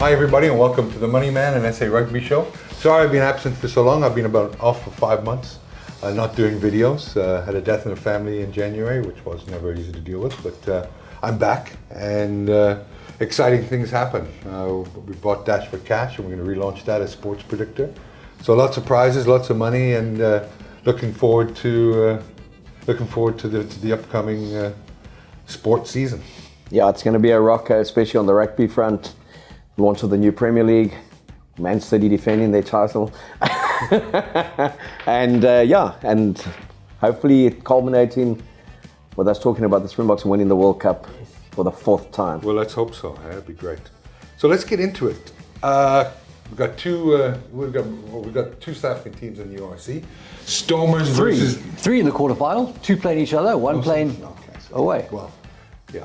Hi everybody and welcome to the Money Man and SA Rugby Show. Sorry I've been absent for so long. I've been off for 5 months, not doing videos. Had a death in the family in January, which was never easy to deal with, but I'm back and exciting things happen. We bought Dash for Cash and we're going to relaunch that as Sports Predictor. So lots of prizes, lots of money, and looking forward to the upcoming sports season. Yeah, it's going to be a rocker, especially on the rugby front. Launch of the new Premier League, Man City defending their title, and hopefully it culminating with us talking about the Springboks winning the World Cup for the 4th time. Well, let's hope so. That'd be great. So let's get into it. We've got two South African teams in the URC. Stormers versus three in the quarterfinal. 2 playing each other, 1 playing away. Well, yeah.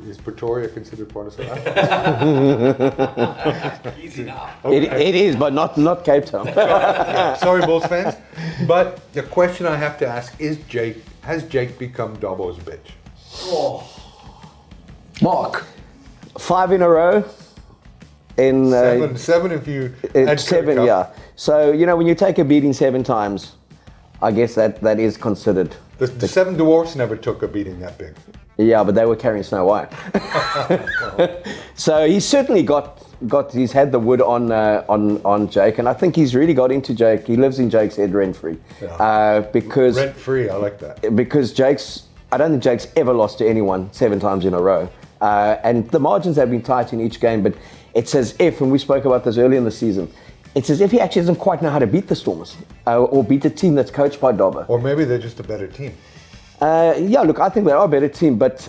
Is Pretoria considered part of South Africa? Easy now. Okay. It is, but not Cape Town. Sorry, Bulls fans. But the question I have to ask is, has Jake become Dobbo's bitch? Oh. Mark. 5 in a row. In seven if you had 7, yeah. So, when you take a beating 7 times, I guess that is considered. The 7 Dwarfs never took a beating that big. Yeah, but they were carrying Snow White. So he's certainly he's had the wood on Jake, and I think he's really got into Jake. He lives in Jake's head rent-free. Yeah. Because rent-free, I like that. Because I don't think Jake's ever lost to anyone 7 times in a row. And the margins have been tight in each game, but it's as if, and we spoke about this early in the season, it's as if he actually doesn't quite know how to beat the Stormers or beat a team that's coached by Dobbo. Or maybe they're just a better team. Look, I think they are a better team, but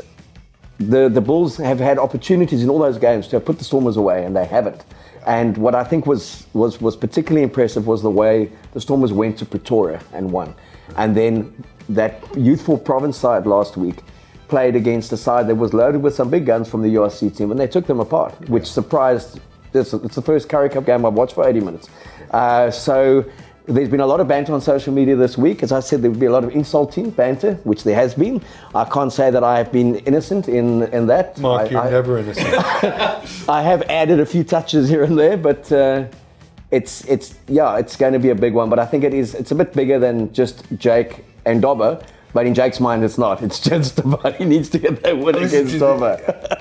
the Bulls have had opportunities in all those games to have put the Stormers away, and they haven't. And what I think was particularly impressive was the way the Stormers went to Pretoria and won. And then that youthful province side last week played against a side that was loaded with some big guns from the URC team, and they took them apart, which surprised. It's the first Currie Cup game I've watched for 80 minutes. So there's been a lot of banter on social media this week. As I said, there would be a lot of insulting banter, which there has been. I can't say that I have been innocent in that. Mark, you're never innocent. I have added a few touches here and there, but it's going to be a big one. But I think it's a bit bigger than just Jake and Dobbo. But in Jake's mind, it's not. It's just about he needs to get that win against Dobbo.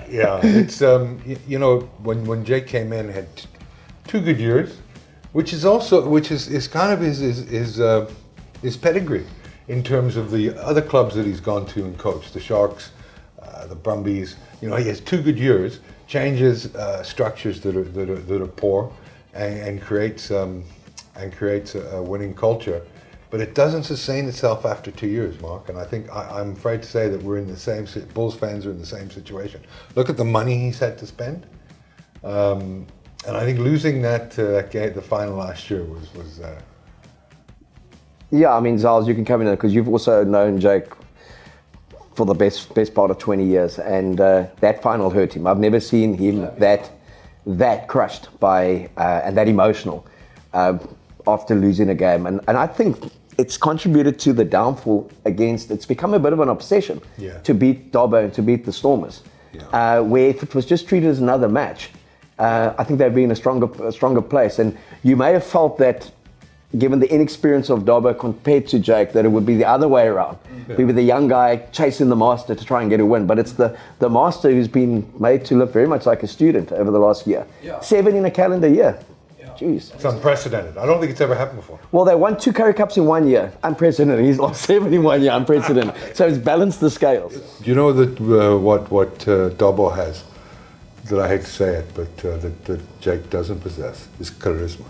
Yeah, it's when Jake came in, had 2 good years. Which is kind of his pedigree in terms of the other clubs that he's gone to and coached, the Sharks, the Brumbies. He has 2 good years, changes structures that are poor, and creates a winning culture. But it doesn't sustain itself after 2 years, Mark. And I think I'm afraid to say that we're in the same. Bulls fans are in the same situation. Look at the money he's had to spend. And I think losing that game, the final last year was. Yeah, I mean, Zels, you can come in there because you've also known Jake for the best part of 20 years, and that final hurt him. I've never seen him that crushed by and that emotional after losing a game, and I think it's contributed to the downfall against. It's become a bit of an obsession to beat Dobbo and to beat the Stormers, where if it was just treated as another match. I think they'd be in a stronger place, and you may have felt that, given the inexperience of Dobbo compared to Jake, that it would be the other way around. Be with the young guy chasing the master to try and get a win, but it's the master who's been made to look very much like a student over the last year. 7 in a calendar year. Jeez. It's unprecedented. I don't think it's ever happened before. Well, they won 2 Currie Cups in 1 year. Unprecedented. He's lost 7 in 1 year. Unprecedented. So it's balanced the scales. Do you know that what Dobbo has? That I hate to say it, but that Jake doesn't possess is charisma.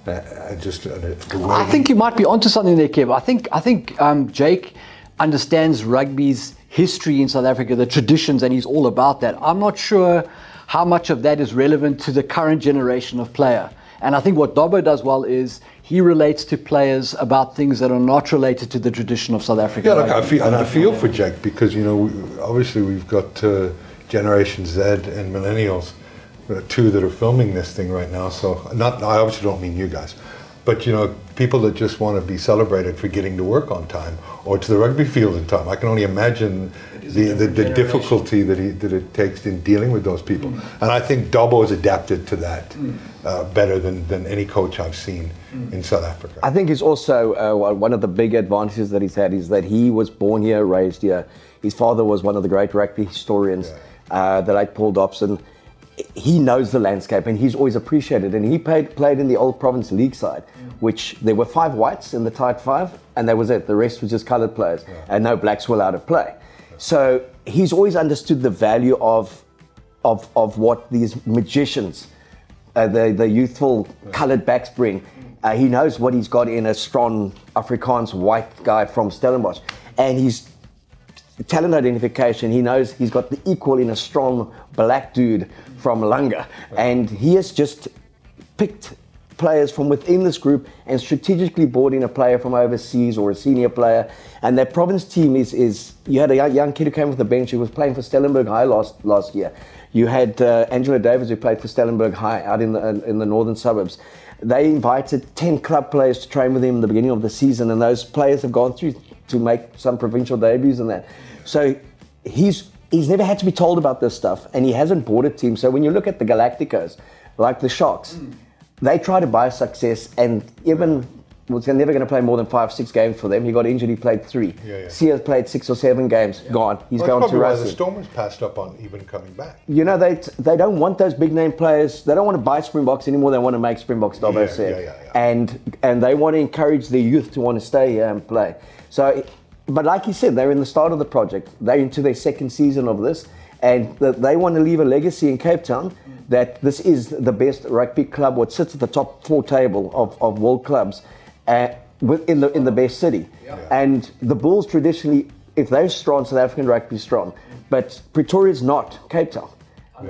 I think you might be onto something there, Kev. I think Jake understands rugby's history in South Africa, the traditions, and he's all about that. I'm not sure how much of that is relevant to the current generation of player. And I think what Dobbo does well is he relates to players about things that are not related to the tradition of South Africa. Yeah, look, I feel for Jake because obviously we've got. Generation Z and millennials, 2 that are filming this thing right now. So I obviously don't mean you guys, But people that just want to be celebrated for getting to work on time or to the rugby field in time, I can only imagine the difficulty that it takes in dealing with those people. And I think Dobbo has adapted to that better than any coach I've seen in South Africa. I think it's also one of the big advantages that he's had is that he was born here, raised here. His father was one of the great rugby historians, the late Paul Dobson. He knows the landscape and he's always appreciated. And he played in the old Province League side, which there were 5 whites in the tight 5, and that was it. The rest was just coloured players, and no blacks were allowed to play. So he's always understood the value of what these magicians, the youthful coloured backs bring. He knows what he's got in a strong Afrikaans white guy from Stellenbosch, and he's talent identification. He knows he's got the equal in a strong black dude from Langa, and he has just picked players from within this group and strategically brought in a player from overseas or a senior player. And that province team is you had a young kid who came off the bench who was playing for Stellenbosch High last year. You had Angela Davis who played for Stellenbosch High out in the northern suburbs. They invited 10 club players to train with him in the beginning of the season, and those players have gone through to make some provincial debuts and that. So he's never had to be told about this stuff, and he hasn't bought a team. So when you look at the Galacticos, like the Sharks, they try to buy success, and even was never going to play more than 5-6 games for them. He got injured, he played 3. Sears played 6 or 7 games, gone. He's gone to Racing. The Stormers passed up on even coming back. They don't want those big name players. They don't want to buy Springboks anymore. They want to make Springboks, Dobbo said. And they want to encourage the youth to want to stay here and play. So, but like he said, they're in the start of the project. They're into their 2nd season of this, and they want to leave a legacy in Cape Town that this is the best rugby club, what sits at the top 4 table of world clubs in the best city. And the Bulls traditionally, if they're strong, South African rugby is strong. But Pretoria's not Cape Town.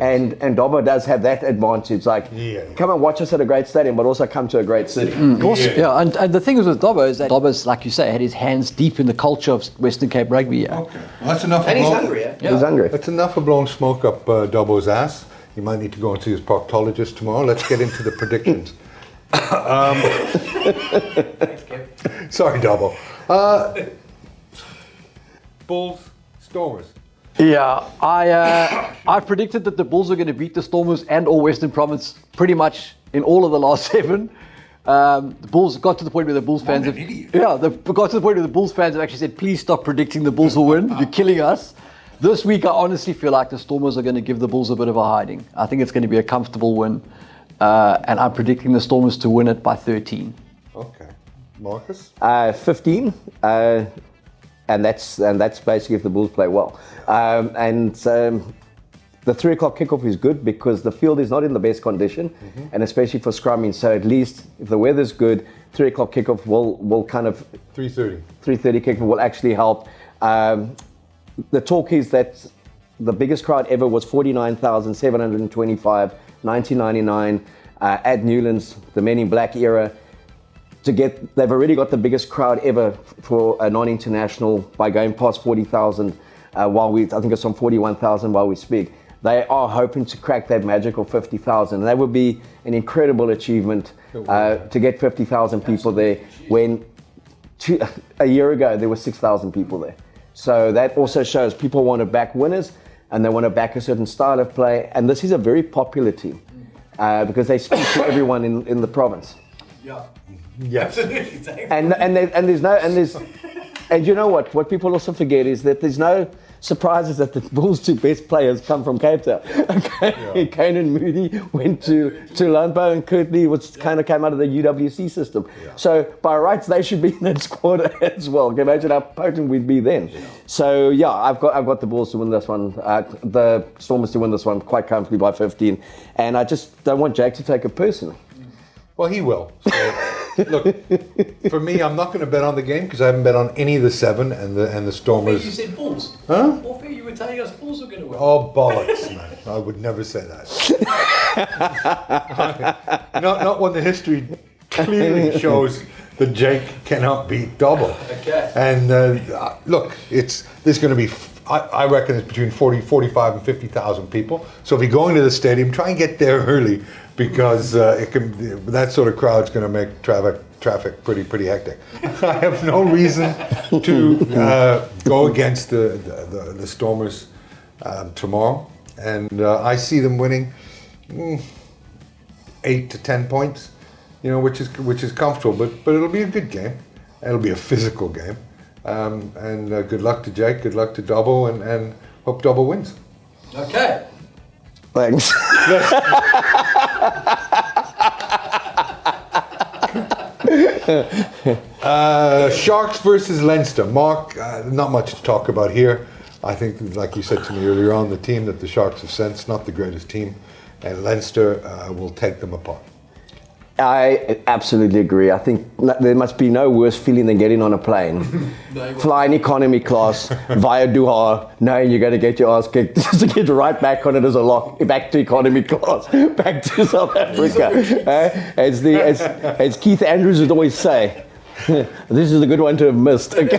And Dobbo does have that advantage. Like, come and watch us at a great stadium, but also come to a great city. And the thing is with Dobbo is that Dobbo's, like you say, had his hands deep in the culture of Western Cape rugby. Okay, well, that's enough. And he's hungry. He's hungry. That's enough of blowing smoke up Dobbo's ass. He might need to go and see his proctologist tomorrow. Let's get into the predictions. Sorry, Dobbo. Bulls, Stormers. Yeah, I predicted that the Bulls were going to beat the Stormers and all Western Province pretty much in all of the last 7. The Bulls got to the point where the Bulls fans have actually said, please stop predicting the Bulls will win. You're killing us. This week, I honestly feel like the Stormers are going to give the Bulls a bit of a hiding. I think it's going to be a comfortable win, and I'm predicting the Stormers to win it by 13. Okay, Marcus? 15. And that's basically if the Bulls play well. The 3 o'clock kickoff is good because the field is not in the best condition, and especially for scrumming. So at least if the weather's good, 3 o'clock kickoff will kind of 3:30 kickoff will actually help. The talk is that the biggest crowd ever was 49,725, 1999 at Newlands, the Men in Black era. They've already got the biggest crowd ever for a non-international by going past 40,000. I think it's on 41,000 while we speak. They are hoping to crack that magical 50,000. That would be an incredible achievement to get 50,000 people there when a year ago there were 6,000 people there. So that also shows people want to back winners and they want to back a certain style of play. And this is a very popular team because they speak to everyone in the province. Yeah, absolutely. And you know what? What people also forget is that there's no surprises that the Bulls' 2 best players come from Cape Town. Okay. Kane and Moody went to Lundbo, and Kirtley kind of came out of the UWC system. So by rights, they should be in that squad as well. Can you imagine how potent we'd be then? So I've got the Bulls to win this one. The Stormers to win this one quite comfortably by 15, and I just don't want Jake to take it personally. Well, he will. So, look, for me, I'm not going to bet on the game because I haven't bet on any of the 7 and the Stormers. You said Bulls. Huh? Or you were telling us Bulls were going to win. Oh, bollocks, man. I would never say that. not when the history clearly shows that Jake cannot beat Dobbo. Okay. And look, there's going to be I reckon it's between 45 and 50,000 people. So if you're going to the stadium, try and get there early because that sort of crowd's going to make traffic pretty hectic. I have no reason to go against the Stormers tomorrow, and I see them winning 8 to 10 points, which is comfortable. But it'll be a good game. It'll be a physical game. And good luck to Jake, good luck to Double, and hope Double wins. Okay. Thanks. Sharks versus Leinster. Mark, not much to talk about here. I think, like you said to me earlier on, the team that the Sharks have sent, not the greatest team, and Leinster will take them apart. I absolutely agree. I think there must be no worse feeling than getting on a plane, flying economy class via Doha, knowing you're going to get your ass kicked, just to get right back on it as a lock, back to economy class, back to South Africa. As Keith Andrews would always say, this is a good one to have missed. Okay.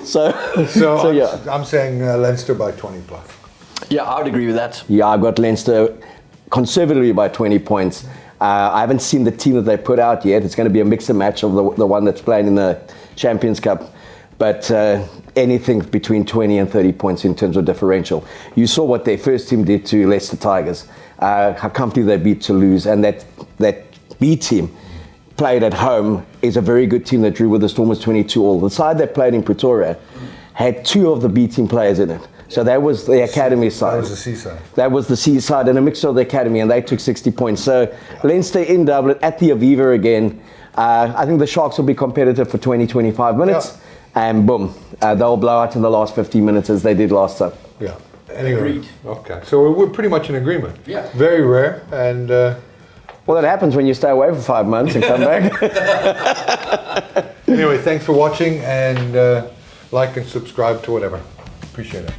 so yeah. I'm saying Leinster by 20 plus. Yeah, I would agree with that. Yeah, I've got Leinster conservatively by 20 points. I haven't seen the team that they put out yet. It's going to be a mix and match of the one that's playing in the Champions Cup. But anything between 20 and 30 points in terms of differential. You saw what their first team did to Leicester Tigers, how comfortably they beat Toulouse, and that B team played at home is a very good team that drew with the Stormers 22-all. The side that played in Pretoria had 2 of the B team players in it. So that was the academy side. That was the C side. That was the C side and a mixture of the academy, and they took 60 points. So Leinster in Dublin at the Aviva again. I think the Sharks will be competitive for 20-25 minutes, and boom, they'll blow out in the last 15 minutes as they did last time. Yeah. Anyway, Agreed. okay. So we're pretty much in agreement. Yeah. Very rare, and Well, that happens when you stay away for 5 months and come back. anyway, thanks for watching, and like and subscribe to whatever. Appreciate it.